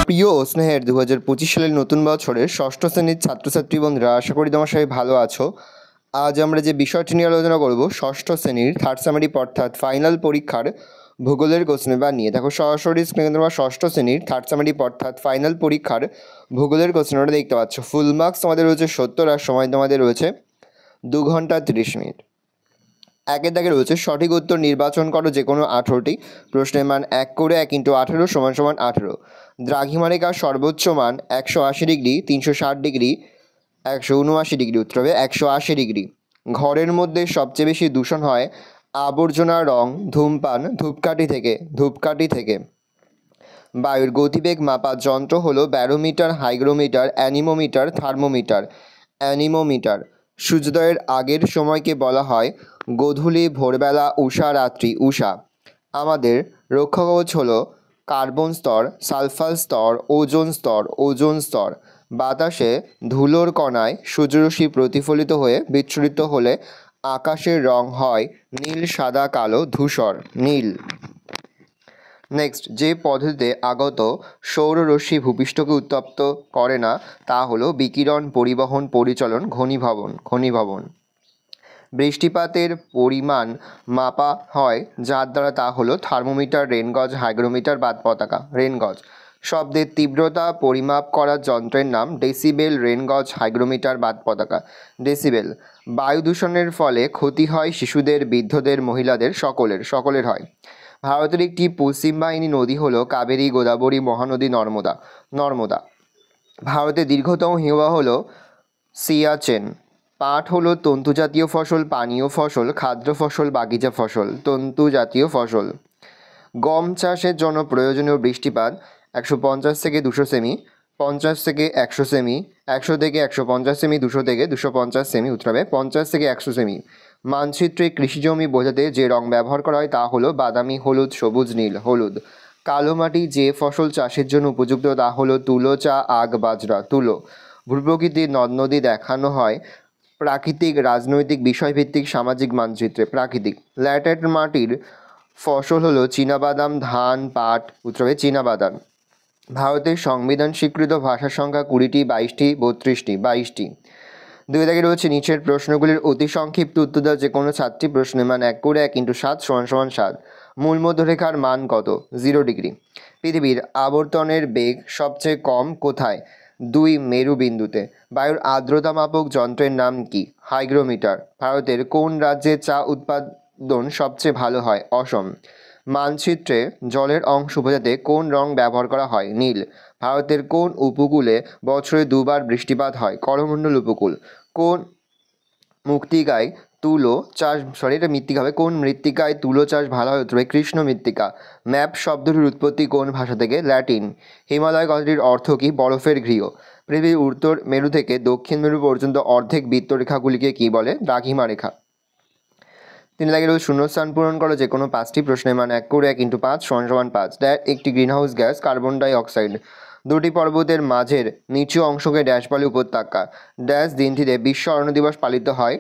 প্রিয় ও স্নেহের 2025 সালের নতুন বছরের ষষ্ঠ শ্রেণীর ছাত্রছাত্রী বন্ধুরা, আশা করি তোমার সবাই ভালো আছো। আজ আমরা যে বিষয়টি নিয়ে আলোচনা করব ষষ্ঠ শ্রেণীর থার্ড সামারি অর্থাৎ ফাইনাল পরীক্ষার ভূগোলের কোশ্চেন পেপার নিয়ে। দেখো সরাসরি স্ক্রিনে তোমরা ষষ্ঠ শ্রেণীর থার্ড সামারি অর্থাৎ ফাইনাল পরীক্ষার ভূগোলের কোশ্চেনটা দেখতে পাচ্ছ। ফুল মার্কস তোমাদের রয়েছে 70 আর সময় তোমাদের রয়েছে 2 ঘন্টা 30 মিনিট। একের দাগে রয়েছে সঠিক উত্তর নির্বাচন করো যে কোনো 18টি প্রশ্নের মান 1 করে 1 × 18 = 18। দ্রাঘিমারেখার সর্বোচ্চ মান 180 ডিগ্রি, 360 ডিগ্রি, 179 ডিগ্রি। উত্তর হবে 180 ডিগ্রি। ঘরের মধ্যে সবচেয়ে বেশি দূষণ হয় আবর্জনা, রং, ধূমপান, ধূপকাঠি থেকে। বায়ুর গতিবেগ মাপার যন্ত্র হলো ব্যারোমিটার, হাইগ্রোমিটার, অ্যানিমোমিটার, থার্মোমিটার। সূর্যোদয়ের আগের সময়কে বলা হয় গোধূলি, ভোরবেলা, উষা, রাত্রি। আমাদের রক্ষাকবচ হলো কার্বন স্তর, সালফার স্তর, ওজোন স্তর। বাতাসে ধুলোর কণায় সূর্যরশ্মি প্রতিফলিত হয়ে বিচ্ছুরিত হলে আকাশের রং হয় নীল, সাদা, কালো, ধূসর। নীল। নেক্সট, যে পদ্ধতিতে আগত সৌররশ্মি ভূপৃষ্ঠকে উত্তপ্ত করে না তা হলো বিকিরণ, পরিবহন, পরিচলন, ঘনীভবন। বৃষ্টিপাতের পরিমাণ মাপা হয় যার দ্বারা তা হলো থার্মোমিটার, রেনগজ, হাইগ্রোমিটার, বাদ পতাকা। রেনগজ। শব্দের তীব্রতা পরিমাপ করার যন্ত্রের নাম ডেসিবেল, রেনগজ, হাইগ্রোমিটার, বাদ পতাকা। ডেসিবেল। বায়ু দূষণের ফলে ক্ষতি হয় শিশুদের, বৃদ্ধদের, মহিলাদের, সকলের হয়। ভারতের একটি পশ্চিম বাহিনী নদী হলো কাবেরী, গোদাবরী, মহানদী, নর্মদা। ভারতের দীর্ঘতম হিমবাহ হলো সিয়াচেন। পাট হলো তন্তুজাতীয় ফসল, পানীয় ফসল, খাদ্য ফসল, বাগিচা ফসল। তন্তুজাতীয় ফসল। গম চাষের জন্য প্রয়োজনীয় বৃষ্টিপাত 150 থেকে 200 সেমি, 50 থেকে 100 সেমি, 100 থেকে 150 সেমি, 200 থেকে 250 সেমি। উত্তর হবে 50 থেকে 100 সেমি। মানচিত্রে কৃষিজমি বোঝাতে যে রং ব্যবহার করা হয় তা হলো বাদামি, হলুদ, সবুজ, নীল। হলুদ। কালো মাটি যে ফসল চাষের জন্য উপযুক্ত তা হলো তুলো, চা, আখ, বাজরা। তুলো। ভূপ্রকৃতির নদ নদী দেখানো হয় প্রাকৃতিক, রাজনৈতিক, বিষয়ভিত্তিক, সামাজিক মানচিত্রে। প্রাকৃতিক। ল্যাটেরাইট মাটির ফসল হলো চীনাবাদাম, ধান, পাট। উত্তর হবে চীনাবাদাম। ভারতের সংবিধান স্বীকৃত ভাষার সংখ্যা 20টি, 22টি, 32টি। 22টি। দুই দাগে রয়েছে নিচের প্রশ্নগুলির অতি সংক্ষিপ্ত উত্তর দেওয়া যে কোনো 7টি প্রশ্নের মান 1 করে 1 × 7 = 7। মূল মধ্যরেখার মান কত? 0 ডিগ্রি। পৃথিবীর আবর্তনের বেগ সবচেয়ে কম কোথায়? 2 মেরু বিন্দুতে। বায়ুর আর্দ্রতা মাপক যন্ত্রের নাম কি? হাইগ্রোমিটার। ভারতের কোন রাজ্যে চা উৎপাদন সবচেয়ে ভালো হয়? অসম। মানচিত্রে জলের অংশ বোঝাতে কোন রং ব্যবহার করা হয়? নীল। ভারতের কোন উপকূলে বছরে 2 বার বৃষ্টিপাত হয়? করমণ্ডল উপকূল। কোন মৃত্তিকায় তুলো চাষ কোন মৃত্তিকায় তুলো চাষ ভালো হয়? উত্তর কৃষ্ণ মৃত্তিকা। ম্যাপ শব্দটির উৎপত্তি কোন ভাষা থেকে? ল্যাটিন। হিমালয় কথাটির অর্থ কি? বরফের গৃহ। পৃথিবীর উত্তর মেরু থেকে দক্ষিণ মেরু পর্যন্ত অর্ধেক বৃত্তরেখাগুলিকে কি বলে? দ্রাঘিমা রেখা। 3 দাগে রয়েছে শূন্যস্থান পূরণ করো যে কোনো 5টি প্রশ্নের মান 1 করে 1 × 5 = 5। একটি greenhouse gas carbon die oxide. দুটি পর্বতের মাঝের নিচু অংশকে ড্যাশ বলে? উপত্যকা। ড্যাশ দিনটিতে বিশ্ব অরণ্য দিবস পালিত হয়?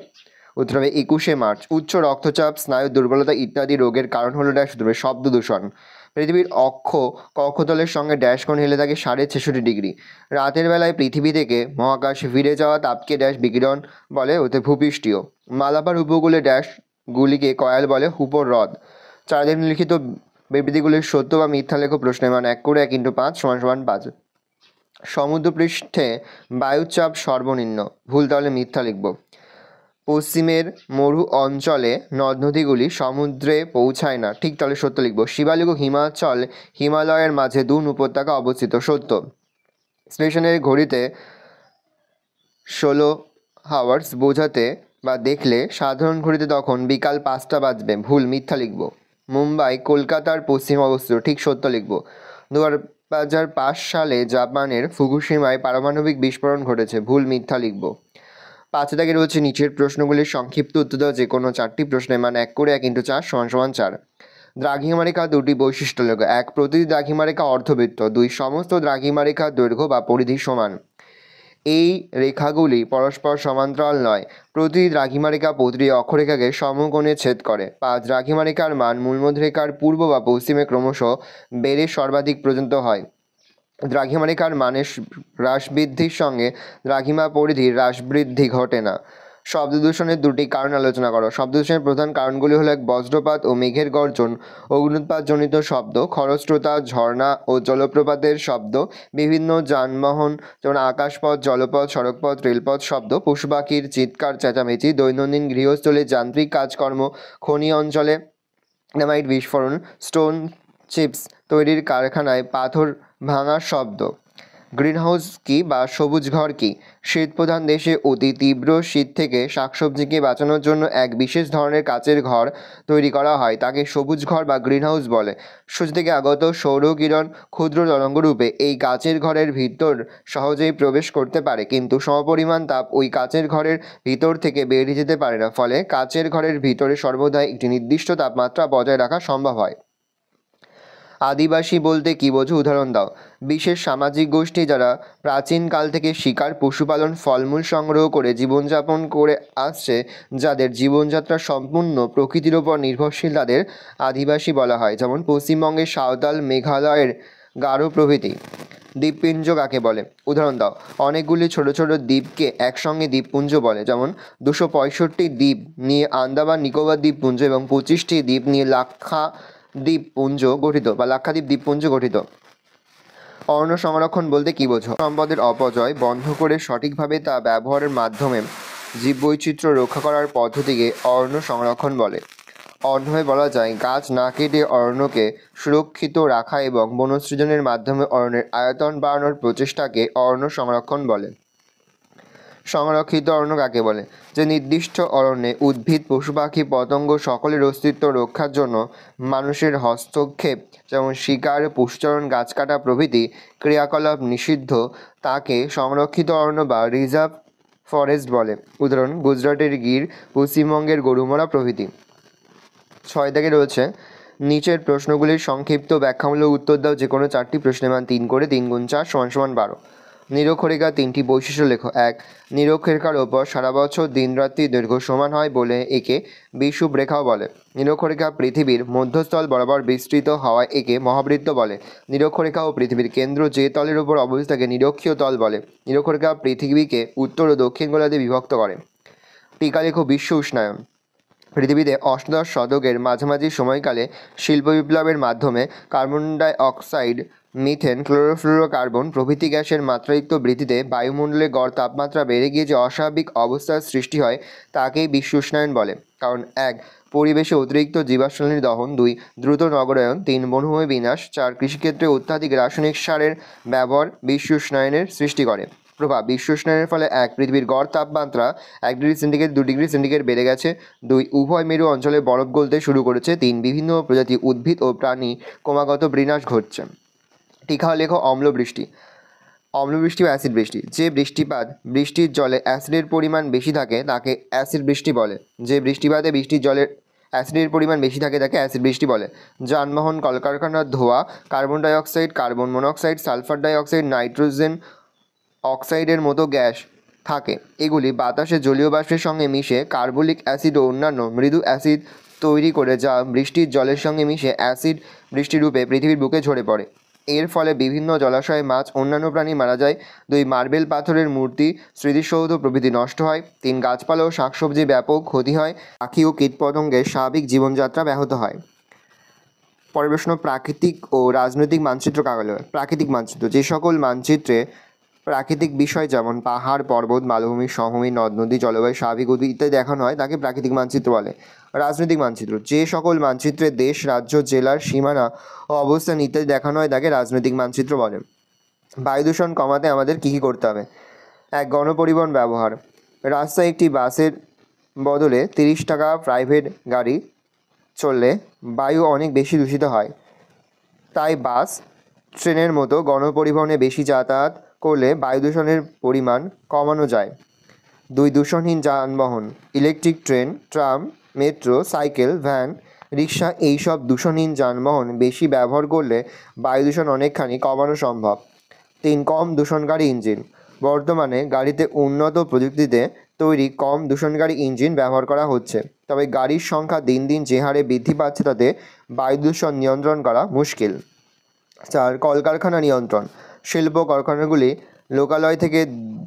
উত্তর হবে 21শে মার্চ। উচ্চ রক্তচাপ, স্নায়ু দুর্বলতা ইত্যাদি রোগের কারণ হলো ড্যাশ? উত্তর হবে শব্দ দূষণ। পৃথিবীর অক্ষ কক্ষতলের সঙ্গে ড্যাশ কোণ হেলে থাকে 66.5 ডিগ্রি। রাতের বেলায় পৃথিবী থেকে মহাকাশে ফিরে যাওয়া তাপকে ড্যাশ বিকিরণ বলে? ওতে ভূপৃষ্ঠীয়। মালাবার উপকূলে ড্যাশ গুলিকে কয়াল বলে? হুপর হ্রদ। চারিদিকে লিখিত বিবৃতিগুলির সত্য বা মিথ্যা লেখো। প্রশ্নের মান 1 করে 1 × 5 = 5। সমুদ্রপৃষ্ঠে বায়ুচাপ সর্বনিম্ন। ভুল, তাহলে মিথ্যা লিখব। পশ্চিমের মরু অঞ্চলে নদ নদীগুলি সমুদ্রে পৌঁছায় না। ঠিক, তাহলে সত্য লিখব। শিবালিক ও হিমালয়ের মাঝে দুন উপত্যকা অবস্থিত। সত্য। স্টেশনের ঘড়িতে 16 আওয়ার্স বোঝাতে বা দেখলে সাধারণ ঘড়িতে তখন বিকাল 5টা বাজবে। ভুল, মিথ্যা লিখব। মুম্বাই কলকাতার পশ্চিমে অবস্থিত। ঠিক, সত্য লিখব। 2005 সালে জাপানের ফুকুশিমায় পারমাণবিক বিস্ফোরণ ঘটেছে। ভুল, মিথ্যা লিখব। 5 দাগে রয়েছে নিচের প্রশ্নগুলির সংক্ষিপ্ত উত্তর দেওয়া যে কোনো 4টি প্রশ্নের মান 1 করে 1 × 4 = 4। দ্রাঘিমারেখা দুটি বৈশিষ্ট্য লেখো। 1 প্রতিটি দ্রাঘিমারেখা অর্ধবৃত্ত। 2 সমস্ত দ্রাঘিমারেখার দৈর্ঘ্য বা পরিধি সমান। এই রেখাগুলি পরস্পর সমান্তরাল নয়। প্রতিটি দ্রাঘিমারেখা প্রতিটি অক্ষরেখাকে সমকোণে ছেদ করে। 5 দ্রাঘিমারেখার মান মূলমধ্যরেখার পূর্ব বা পশ্চিমে ক্রমশ বেড়ে সর্বাধিক পর্যন্ত হয়। দ্রাঘিমা রেখার মানের হ্রাস বৃদ্ধির সঙ্গে দ্রাঘিমা পরিধির হ্রাস বৃদ্ধি ঘটে না। শব্দ দূষণের দুটি কারণ আলোচনা করো। শব্দ দূষণের প্রধান কারণগুলি হলো: এক, বজ্রপাত ও মেঘের গর্জন, অগ্ন্যুৎপাতজনিত শব্দ, খরস্রোতা, ঝর্ণা ও জলপ্রপাতের শব্দ, বিভিন্ন যানবাহন যেমন আকাশপথ, জলপথ, সড়কপথ, রেলপথ শব্দ, পশু পাখির চিৎকার চেঁচামেচি, দৈনন্দিন গৃহস্থলে যান্ত্রিক কাজকর্ম, খনি অঞ্চলে ডাইনামাইট বিস্ফোরণ, স্টোন চিপস তৈরির কারখানায় পাথর ভাঙার শব্দ। গ্রিনহাউস কি বা সবুজ ঘর কি? শীতপ্রধান দেশে অতি তীব্র শীত থেকে শাকসবজিকে বাঁচানোর জন্য এক বিশেষ ধরনের কাচের ঘর তৈরি করা হয়, তাকে সবুজ ঘর বা গ্রিনহাউস বলে। সূর্য থেকে আগত সৌরকিরণ ক্ষুদ্র তরঙ্গরূপে এই কাচের ঘরের ভিতর সহজেই প্রবেশ করতে পারে, কিন্তু সমপরিমাণ তাপ ওই কাচের ঘরের ভিতর থেকে বেরিয়ে যেতে পারে না, ফলে কাচের ঘরের ভিতরে সর্বদাই একটি নির্দিষ্ট তাপমাত্রা বজায় রাখা সম্ভব হয়। আদিবাসী বলতে কী বোঝো? উদাহরণ দাও। বিশেষ সামাজিক গোষ্ঠী যারা প্রাচীনকাল থেকে শিকার, পশুপালন, ফলমূল সংগ্রহ করে জীবনযাপন করে আসছে, যাদের জীবনযাত্রা সম্পূর্ণ প্রকৃতির ওপর নির্ভরশীল, তাদের আদিবাসী বলা হয়। যেমন পশ্চিমবঙ্গের সাঁওতাল, মেঘালয়ের গারো প্রভৃতি। দ্বীপপুঞ্জ কাকে বলে? উদাহরণ দাও। অনেকগুলি ছোট ছোট দ্বীপকে একসঙ্গে দ্বীপপুঞ্জ বলে। যেমন 265টি দ্বীপ নিয়ে আন্দামান নিকোবর দ্বীপপুঞ্জ এবং 25টি দ্বীপ নিয়ে লাক্ষাদ্বীপপুঞ্জ গঠিত বা লাক্ষাদ্বীপ দ্বীপপুঞ্জ গঠিত। অরণ্য সংরক্ষণ বলতে কী বোঝো? সম্পদের অপচয় বন্ধ করে সঠিকভাবে তা ব্যবহারের মাধ্যমে জীববৈচিত্র্য রক্ষা করার পদ্ধতিকে অরণ্য সংরক্ষণ বলে। অন্যভাবে বলা যায়, গাছ না কেটে অরণ্যকে সুরক্ষিত রাখা এবং বনসৃজনের মাধ্যমে অরণ্যের আয়তন বাড়ানোর প্রচেষ্টাকে অরণ্য সংরক্ষণ বলে। সংরক্ষিত অরণ্য কাকে বলে? যে নির্দিষ্ট অরণ্যে উদ্ভিদ, পশু পাখি, পতঙ্গ সকলের অস্তিত্ব রক্ষার জন্য মানুষের হস্তক্ষেপ, যেমন শিকার, পশুচারণ, গাছ কাটা প্রভৃতি ক্রিয়াকলাপ নিষিদ্ধ, তাকে সংরক্ষিত অরণ্য বা রিজার্ভ ফরেস্ট বলে। উদাহরণ: গুজরাটের গির, পশ্চিমবঙ্গের গরুমারা প্রভৃতি। 6 দাগে রয়েছে, নিচের প্রশ্নগুলির সংক্ষিপ্ত ব্যাখ্যামূলক উত্তর দাও। যে কোনো 4টি প্রশ্নের মান 3 করে। 3 × 4 = 12। নিরক্ষরেখার 3টি বৈশিষ্ট্য লেখো। 1, নিরক্ষরেখার ওপর সারা বছর দিনরাত্রি দৈর্ঘ্য সমান হয় বলে একে বিষুব রেখাও বলে। নিরক্ষরেখা পৃথিবীর মধ্যস্থল বরাবর বিস্তৃত হওয়ায় একে মহাবৃত্ত বলে। নিরক্ষরেখা ও পৃথিবীর কেন্দ্র যে তলের উপর অবস্থিত তাকে নিরক্ষীয় তল বলে। নিরক্ষরেখা পৃথিবীকে উত্তর ও দক্ষিণ গোলার্ধে বিভক্ত করে। টিকা লেখো। বিশ্ব উষ্ণায়ন। পৃথিবীতে অষ্টাদশ শতকের মাঝামাঝি সময়কালে শিল্প বিপ্লবের মাধ্যমে carbon die oxide, methane, chlorofluorocarbon প্রভৃতি গ্যাসের মাত্রাতিরিক্ত বৃদ্ধিতে বায়ুমণ্ডলের গড় তাপমাত্রা বেড়ে গিয়ে যে অস্বাভাবিক অবস্থার সৃষ্টি হয় তাকেই বিশ্ব উষ্ণায়ন বলে। কারণ: 1, পরিবেশে অতিরিক্ত জীবাশ্মনির দহন, 2, দ্রুত নগরায়ন, 3, বনভূমি বিনাশ, 4, কৃষিক্ষেত্রে অত্যাধিক রাসায়নিক সারের ব্যবহার বিশ্ব উষ্ণায়নের সৃষ্টি করে। প্রভাব: বিশ্ব উষ্ণায়নের ফলে 1, পৃথিবীর গড় তাপমাত্রা 1 ডিগ্রি সেন্টিগ্রেড 2 ডিগ্রি সেন্টিগ্রেড বেড়ে গেছে। 2, উভয় মেরু অঞ্চলে বরফ গলতে শুরু করেছে। 3, বিভিন্ন প্রজাতি উদ্ভিদ ও প্রাণী ক্রমাগত বিনাশ ঘটছে। টিকা লেখো। অম্লবৃষ্টি। অম্লবৃষ্টি বা অ্যাসিড বৃষ্টি। যে বৃষ্টির জলে অ্যাসিডের পরিমাণ বেশি থাকে তাকে অ্যাসিড বৃষ্টি বলে। যে বৃষ্টিপাতে বৃষ্টির জলের অ্যাসিডের পরিমাণ বেশি থাকে তাকে অ্যাসিড বৃষ্টি বলে। যানবাহন, কলকারখানার ধোঁয়া, carbon dioxide, carbon monoxide, sulphur dioxide, nitrogen অক্সাইডের মতো গ্যাস থাকে। এগুলি বাতাসে জলীয় বাষ্পের সঙ্গে মিশে কার্বলিক অ্যাসিড ও অন্যান্য মৃদু অ্যাসিড তৈরি করে, যা বৃষ্টির জলের সঙ্গে মিশে অ্যাসিড বৃষ্টিরূপে পৃথিবীর বুকে ঝরে পড়ে। এর ফলে বিভিন্ন জলাশয়ে মাছ, অন্যান্য প্রাণী মারা যায়। 2, মার্বেল পাথরের মূর্তি, স্মৃতিসৌধ প্রভৃতি নষ্ট হয়। 3, গাছপালা ও শাকসবজি ব্যাপক ক্ষতি হয়। পাখি ও কীটপতঙ্গের স্বাভাবিক জীবনযাত্রা ব্যাহত হয়। পরের প্রশ্ন: প্রাকৃতিক ও রাজনৈতিক মানচিত্র কাকে বলে? প্রাকৃতিক মানচিত্র যে সকল মানচিত্রে প্রাকৃতিক বিষয় যেমন পাহাড়, পর্বত, মালভূমি, সমভূমি, নদ নদী, জলবায়ু, স্বাভাবিক উদ্ভিদ ইত্যাদি দেখানো হয় তাকে প্রাকৃতিক মানচিত্র বলে। রাজনৈতিক মানচিত্র যে সকল মানচিত্রে দেশ, রাজ্য, জেলার সীমানা ও অবস্থান ইত্যাদি দেখানো হয় তাকে রাজনৈতিক মানচিত্র বলে। বায়ু দূষণ কমাতে আমাদের কী কী করতে হবে? 1, গণপরিবহন ব্যবহার। রাস্তায় একটি বাসের বদলে 30 টাকা প্রাইভেট গাড়ি চললে বায়ু অনেক বেশি দূষিত হয়। তাই বাস, ট্রেনের মতো গণপরিবহনে বেশি যাতায়াত করলে বায়ু দূষণের পরিমাণ কমানো যায়। 2, দূষণহীন যানবাহন। Electric train, tram, metro, cycle, van, rickshaw এইসব দূষণহীন যানবাহন বেশি ব্যবহার করলে বায়ু দূষণ অনেকখানি কমানো সম্ভব। 3, কম দূষণকারী ইঞ্জিন। বর্তমানে গাড়িতে উন্নত প্রযুক্তিতে তৈরি কম দূষণকারী ইঞ্জিন ব্যবহার করা হচ্ছে, তবে গাড়ির সংখ্যা দিন দিন যে হারে বৃদ্ধি পাচ্ছে তাতে বায়ু দূষণ নিয়ন্ত্রণ করা মুশকিল। 4, কলকারখানা নিয়ন্ত্রণ। শিল্প কারখানাগুলি লোকালয় থেকে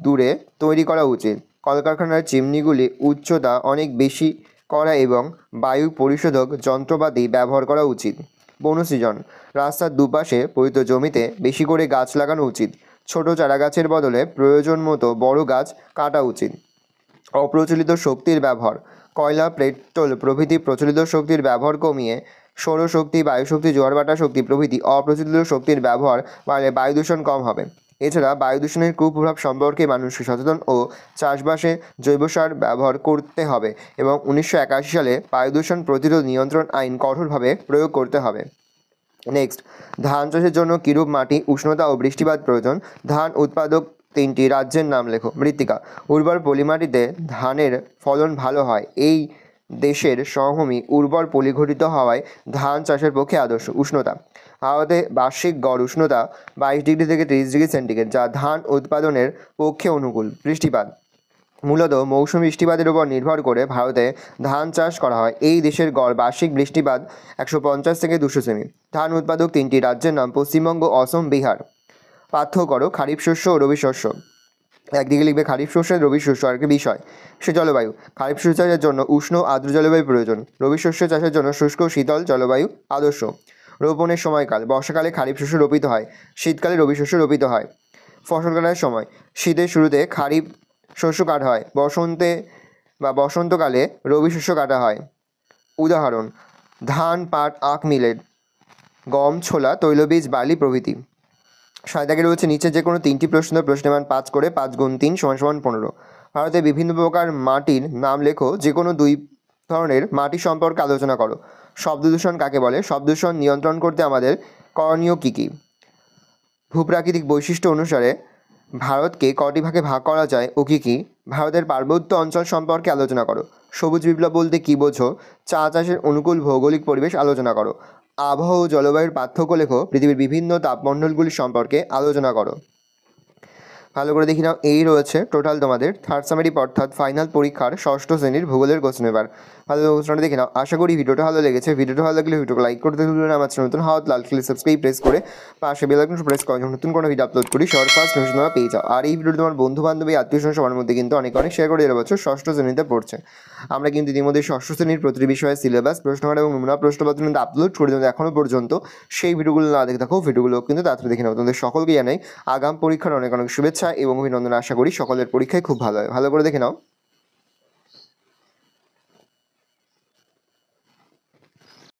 দূরে তৈরি করা উচিত। কলকারখানার চিমনিগুলি উচ্চতা অনেক বেশি করা এবং বায়ু পরিশোধক যন্ত্রপাতি ব্যবহার করা উচিত। বনসৃজন, রাস্তার দুপাশে পতিত জমিতে বেশি করে গাছ লাগানো উচিত। ছোট চারাগাছের বদলে প্রয়োজন মতো বড় গাছ কাটা উচিত। অপ্রচলিত শক্তির ব্যবহার, কয়লা, পেট্রোল প্রভৃতি প্রচলিত শক্তির ব্যবহার কমিয়ে সৌরশক্তি, বায়ুশক্তি, জোয়ারভাটা শক্তি প্রভৃতি অপ্রচলিত শক্তির ব্যবহার বাড়লে বায়ু দূষণ কম হবে। এছাড়া বায়ু দূষণের কুপ্রভাব সম্পর্কে মানুষকে সচেতন ও চাষবাসে জৈব সার ব্যবহার করতে হবে এবং 1981 সালে বায়ু দূষণ প্রতিরোধ নিয়ন্ত্রণ আইন কঠোরভাবে প্রয়োগ করতে হবে। নেক্সট, ধান চাষের জন্য কিরূপ মাটি, উষ্ণতা ও বৃষ্টিপাত প্রয়োজন? ধান উৎপাদক 3টি রাজ্যের নাম লেখো। মৃত্তিকা, উর্বর পলিমাটিতে ধানের ফলন ভালো হয়। এই দেশের সমভূমি উর্বর পলিগঠিত হওয়ায় ধান চাষের পক্ষে আদর্শ। উষ্ণতা, ভারতে বার্ষিক গড় উষ্ণতা 22 ডিগ্রি থেকে 30 ডিগ্রি সেন্টিগ্রেড, যা ধান উৎপাদনের পক্ষে অনুকূল। বৃষ্টিপাত, মূলত মৌসুমী বৃষ্টিপাতের উপর নির্ভর করে ভারতে ধান চাষ করা হয়। এই দেশের গড় বার্ষিক বৃষ্টিপাত 150 থেকে 200 সেমি। ধান উৎপাদক 3টি রাজ্যের নাম পশ্চিমবঙ্গ, অসম, বিহার। পার্থক্য করো খারিফ শস্য ও রবি শস্য। একদিকে লিখবে খারিফ শস্য, রবি শস্য। আর একটি বিষয় সে জলবায়ু, খারিফ শস্য চাষের জন্য উষ্ণ আর্দ্র জলবায়ু প্রয়োজন। রবি শস্য চাষের জন্য শুষ্ক শীতল জলবায়ু আদর্শ। রোপণের সময়কাল, বর্ষাকালে খারিফ শস্য রোপিত হয়, শীতকালে রবি শস্য রোপিত হয়। ফসল কাটার সময়, শীতের শুরুতে খারিফ শস্য কাটা হয়, বসন্তকালে রবি শস্য কাটা হয়। উদাহরণ: ধান, পাট, আখ, মিলেট, গম, ছোলা, তৈলবীজ, বার্লি প্রভৃতি। সাদাকে রয়েছে নিচে যে কোনো 3টি প্রশ্ন, প্রশ্নের মান 5 করে, 5 গুণ 3 = 15। ভারতে বিভিন্ন প্রকার মাটির নাম লেখো। যে কোনো 2 ধরনের মাটি সম্পর্কে আলোচনা করো। শব্দ দূষণ কাকে বলে? শব্দ দূষণ নিয়ন্ত্রণ করতে আমাদের করণীয় কী কী? ভূপ্রাকৃতিক বৈশিষ্ট্য অনুসারে ভারতকে কটি ভাগে ভাগ করা যায় ও কী কী? ভারতের পার্বত্য অঞ্চল সম্পর্কে আলোচনা করো। সবুজ বিপ্লব বলতে কী বোঝো? চা চাষের অনুকূল ভৌগোলিক পরিবেশ আলোচনা করো। আবহাওয়া ও জলবায়ুর পার্থক্য লেখো। পৃথিবীর বিভিন্ন তাপমণ্ডলগুলি সম্পর্কে আলোচনা করো। ভালো করে দেখি নাও, এই রয়েছে টোটাল তোমাদের থার্ড সামারি অর্থাৎ ফাইনাল পরীক্ষার 6ষ্ঠ শ্রেণীর ভূগোলের কোশ্চেন। এবার ভালো কোশ্চেনটা দেখে নাও। আশা করি ভিডিওটা ভালো লেগেছে। ভিডিওটা ভালো লাগলে ভিডিওকে লাইক করতে ভুলবেন না। আমার চ্যানেল নতুন হওয়া লাল ক্লিক সাবস্ক্রাইব প্রেস করে পাশে বেল আইকন প্রেস করে যখন নতুন কোনো ভিডিও আপলোড করি সবার ফার্স্ট নোটিফিকেশন তোমরা পেয়ে যাও। আর এই ভিডিওটি তোমার বন্ধু বান্ধবী আত্মীয়স্বজন সবার মধ্যে কিন্তু অনেক শেয়ার করে দেওয়া হচ্ছে। 6ষ্ঠ শ্রেণীতে পড়ছে। আমরা কিন্তু ইতিমধ্যে 6ষ্ঠ শ্রেণীর প্রতিটি বিষয়ের সিলেবাস, প্রশ্নকার এবং নমুনা প্রশ্নপত্র কিন্তু আপলোড করে দেবো এখনও পর্যন্ত। সেই ভিডিওগুলো না দেখে থাকো, ভিডিওগুলো কিন্তু তাড়াতাড়ি দেখে নাও। তোমাদের সকলকে জানাই আগাম পরীক্ষার অনেক অনেক শুভেচ্ছা এবং অভিনন্দন। আশা করি সকলের পরীক্ষায় খুব ভালো হয়। ভালো করে দেখে নাও।